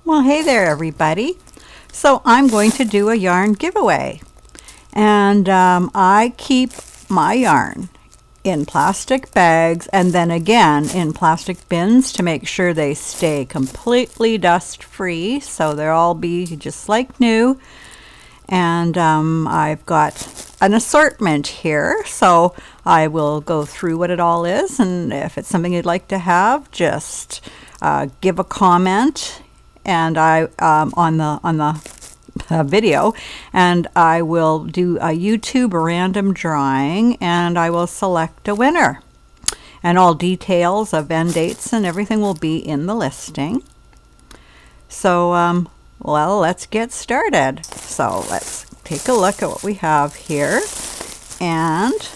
Well, hey there, everybody. So I'm going to do a yarn giveaway. And I keep my yarn in plastic bags and then again in plastic bins to make sure they stay completely dust free. So they'll all be just like new. And I've got an assortment here. So I will go through what it all is. And if it's something you'd like to have, just give a comment and I on the video, and I will do a YouTube random drawing and I will select a winner, and all details of end dates and everything will be in the listing. So well, let's get started. So let's take a look at what we have here. And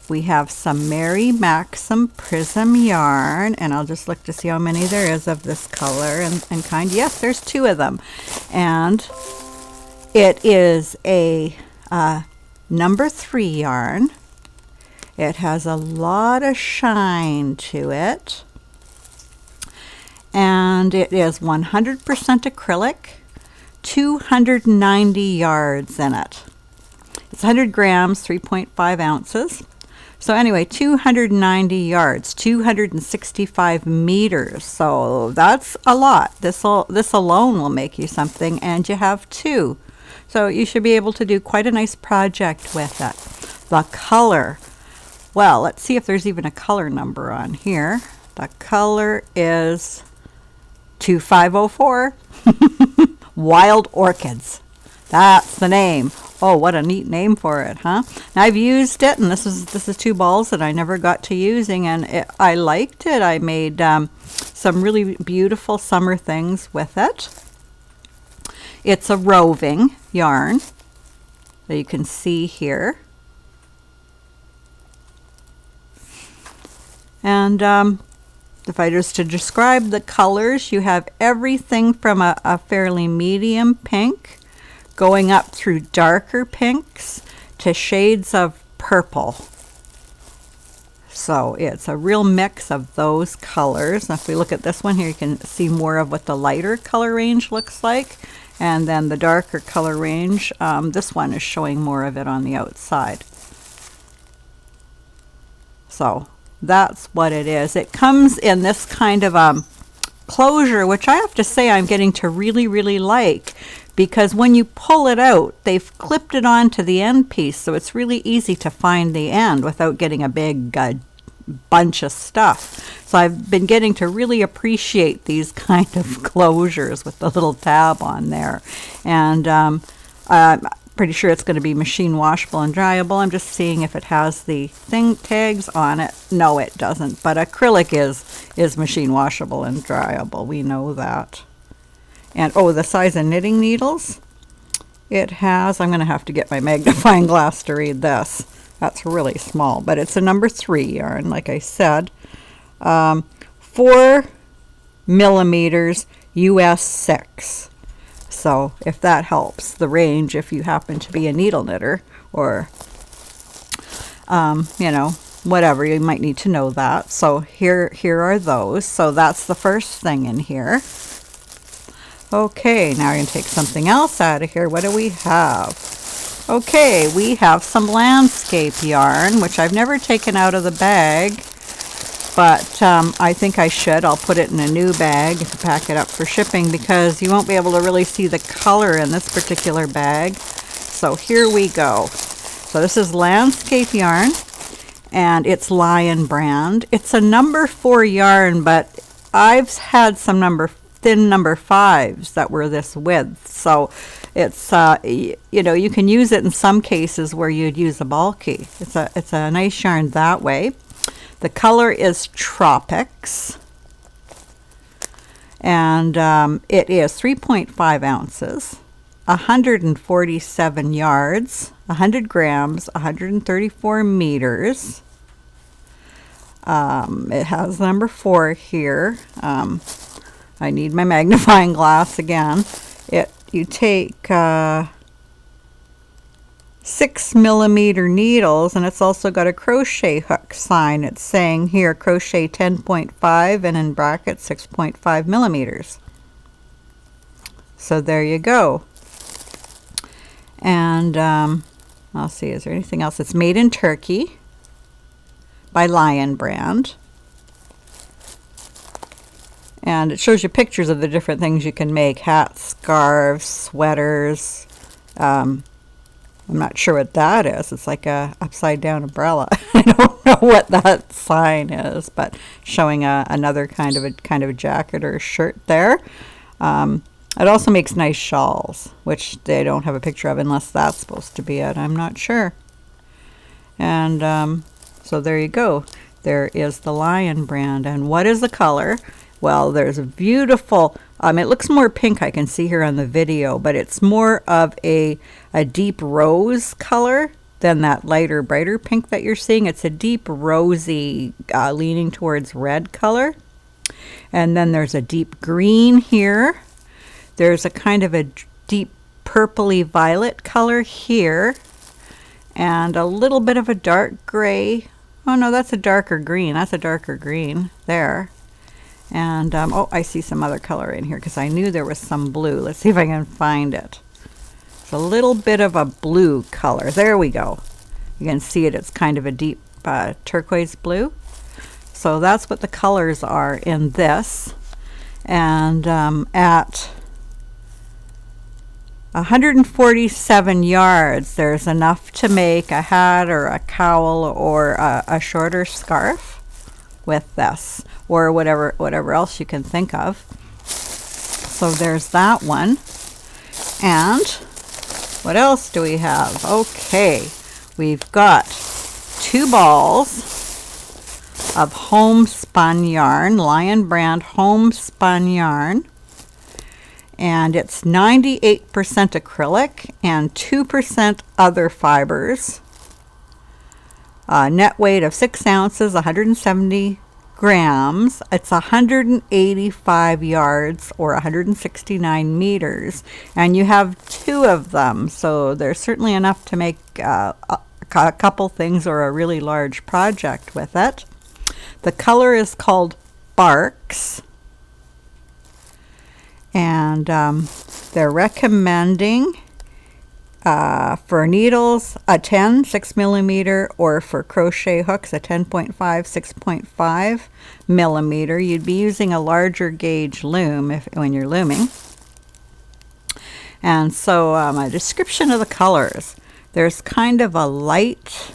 we have some Mary Maxim Prism yarn, and I'll just look to see how many there is of this color and kind. Yes, there's 2 of them. And it is a number 3 yarn. It has a lot of shine to it. And it is 100% acrylic, 290 yards in it. It's 100 grams, 3.5 ounces. So anyway, 290 yards, 265 meters. So that's a lot. This alone will make you something, and you have 2. So you should be able to do quite a nice project with it. The color. Well, let's see if there's even a color number on here. The color is 2504. Wild Orchids. That's the name. Oh, what a neat name for it, huh? Now, I've used it, and this is 2 balls that I never got to using, and I liked it. I made some really beautiful summer things with it. It's a roving yarn that you can see here. And if I just to describe the colors, you have everything from a fairly medium pink going up through darker pinks to shades of purple. So it's a real mix of those colors. Now, if we look at this one here, you can see more of what the lighter color range looks like. And then the darker color range, this one is showing more of it on the outside. So that's what it is. It comes in this kind of closure, which I have to say I'm getting to really, really like, because when you pull it out, they've clipped it onto the end piece, so it's really easy to find the end without getting a big bunch of stuff. So I've been getting to really appreciate these kind of closures with the little tab on there. And I'm pretty sure it's going to be machine washable and dryable. I'm just seeing if it has the tags on it. No, it doesn't, but acrylic is machine washable and dryable. We know that. And oh, the size of knitting needles, it has, I'm going to have to get my magnifying glass to read this. That's really small, but it's a number 3 yarn, like I said. 4 millimeters US 6. So if that helps the range, if you happen to be a needle knitter or, you know, whatever, you might need to know that. So here are those. So that's the first thing in here. Okay, now we're going to take something else out of here. What do we have? Okay, we have some landscape yarn, which I've never taken out of the bag, but I think I should. I'll put it in a new bag to pack it up for shipping, because you won't be able to really see the color in this particular bag. So here we go. So this is landscape yarn, and it's Lion brand. It's a number 4 yarn, but I've had some thin number 5s that were this width. So it's you know, you can use it in some cases where you'd use a bulky. It's a nice yarn that way. The color is Tropics, and it is 3.5 ounces, 147 yards, 100 grams, 134 meters. It has number 4 here. I need my magnifying glass again. You take 6 millimeter needles, and it's also got a crochet hook sign. It's saying here crochet 10.5 and in brackets 6.5 millimeters. So there you go. And I'll see, is there anything else? It's made in Turkey by Lion Brand. And it shows you pictures of the different things you can make: hats, scarves, sweaters. I'm not sure what that is. It's like a upside down umbrella. I don't know what that sign is, but showing another kind of a jacket or a shirt there. It also makes nice shawls, which they don't have a picture of unless that's supposed to be it. I'm not sure. And so there you go. There is the Lion Brand. And what is the color? Well, there's a beautiful, it looks more pink, I can see here on the video, but it's more of a deep rose color than that lighter, brighter pink that you're seeing. It's a deep rosy, leaning towards red color. And then there's a deep green here. There's a kind of a deep purpley violet color here. And a little bit of a dark gray. Oh no, that's a darker green. That's a darker green there. And, oh, I see some other color in here because I knew there was some blue. Let's see if I can find it. It's a little bit of a blue color. There we go. You can see it. It's kind of a deep turquoise blue. So that's what the colors are in this. And at 147 yards, there's enough to make a hat or a cowl or a shorter scarf with this, or whatever else you can think of. So there's that one. And what else do we have? Okay, we've got 2 balls of homespun yarn, Lion Brand homespun yarn. And it's 98% acrylic and 2% other fibers. Net weight of 6 ounces, 170 grams. It's 185 yards or 169 meters. And you have 2 of them, so there's certainly enough to make a couple things or a really large project with it. The color is called Barks. And they're recommending for needles a 10 6mm, or for crochet hooks a 10.5 6.5 millimeter. You'd be using a larger gauge loom when you're looming. And so a description of the colors. There's kind of a light,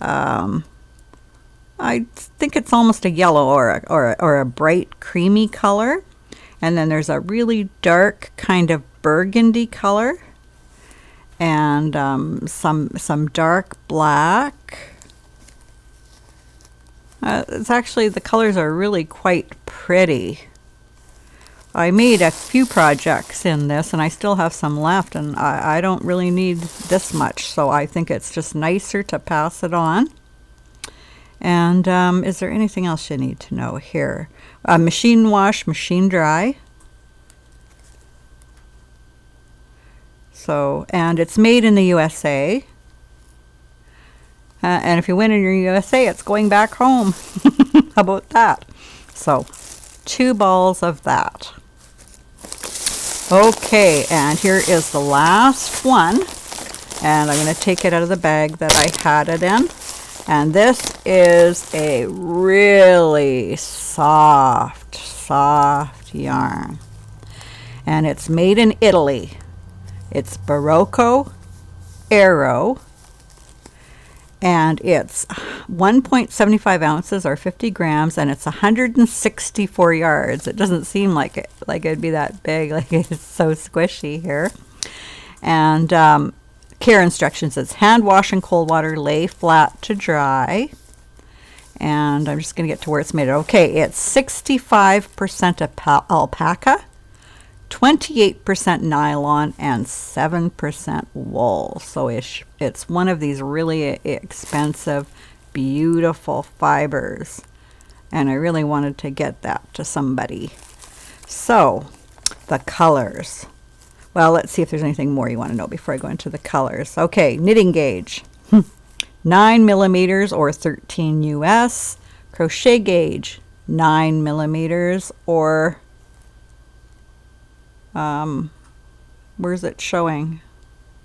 I think it's almost a yellow or a bright creamy color. And then there's a really dark kind of burgundy color. And some dark black. It's actually, the colors are really quite pretty. I made a few projects in this, and I still have some left, and I don't really need this much, so I think it's just nicer to pass it on. And is there anything else you need to know here? Machine wash, machine dry. So, and it's made in the USA. And if you win in your USA, it's going back home. How about that? So, 2 balls of that. Okay, and here is the last one. And I'm going to take it out of the bag that I had it in. And this is a really soft yarn. And it's made in Italy. It's Berbero Arrow. And it's 1.75 ounces or 50 grams, and it's 164 yards. It doesn't seem like it'd be that big, like it's so squishy here. And care instructions: it's hand wash in cold water, lay flat to dry. And I'm just going to get to where it's made. Okay, it's 65% alpaca, 28% nylon, and 7% wool. So it's one of these really expensive, beautiful fibers. And I really wanted to get that to somebody. So, the colors. Well, let's see if there's anything more you want to know before I go into the colors. Okay, knitting gauge. 9 millimeters or 13 US. Crochet gauge, 9 millimeters or Where's it showing?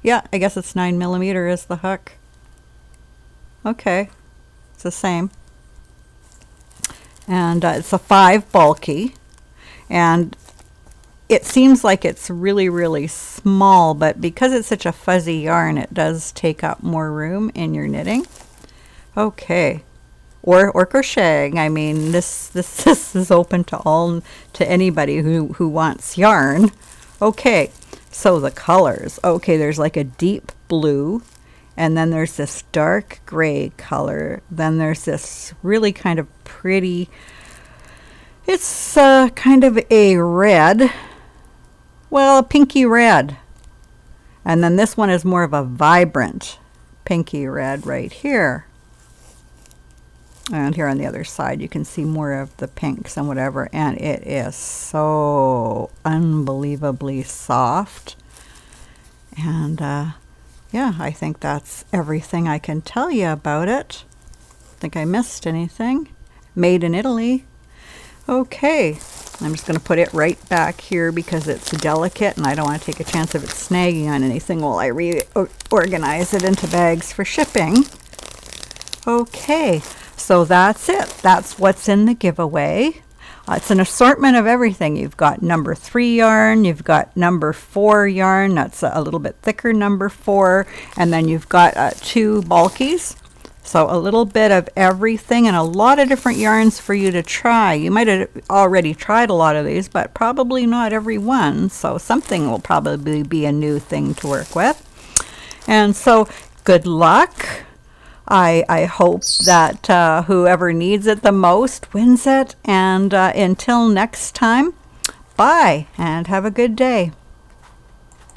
Yeah, I guess it's 9mm is the hook. Okay, it's the same. And it's a 5 bulky. And it seems like it's really, really small, but because it's such a fuzzy yarn, it does take up more room in your knitting. Okay. Or crocheting. I mean, this is open to anybody who wants yarn. Okay, so the colors. Okay, there's like a deep blue, and then there's this dark gray color. Then there's this really kind of pretty, it's kind of a red, well, a pinky red. And then this one is more of a vibrant pinky red right here. And here on the other side, you can see more of the pinks and whatever. And it is so unbelievably soft. And yeah, I think that's everything I can tell you about it. Think I missed anything? Made in Italy. Okay, I'm just going to put it right back here because it's delicate and I don't want to take a chance of it snagging on anything while I reorganize it into bags for shipping. Okay. So that's it. That's what's in the giveaway. It's an assortment of everything. You've got number 3 yarn, you've got number 4 yarn, that's a little bit thicker number 4, and then you've got 2 bulkies. So a little bit of everything and a lot of different yarns for you to try. You might have already tried a lot of these, but probably not every one. So something will probably be a new thing to work with. And so good luck. I hope that whoever needs it the most wins it. And until next time, bye and have a good day.